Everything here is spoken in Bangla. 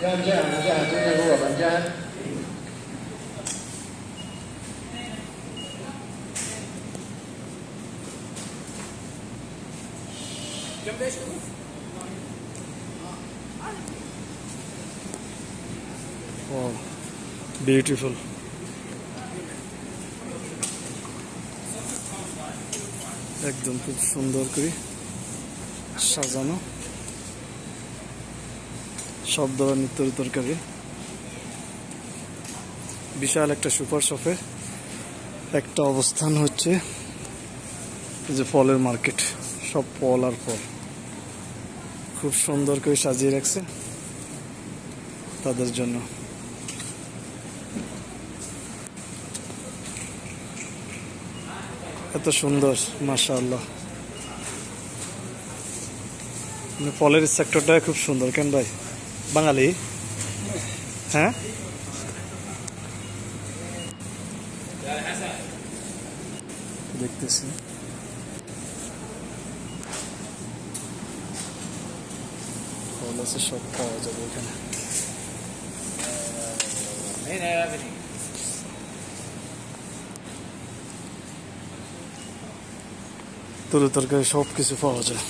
那这样一下，今天如果我们家Wow, beautiful. একদম খুব সুন্দর করে সাজানো সব ধরনের তরকারি বিশাল একটা সুপার শপে একটা অবস্থান হচ্ছে যে ফলের মার্কেট সব ফল আর ফল খুব সুন্দর করে সাজিয়ে রাখছে তাদের জন্য এত সুন্দর মাশাআল্লাহ ফলের সেক্টরটা খুব সুন্দর কেন ভাই বাঙালি হ্যাঁ দেখতেছি ফল আছে সব পাওয়া যাবে এখানে তরকারি সব কিছু পাওয়া যায়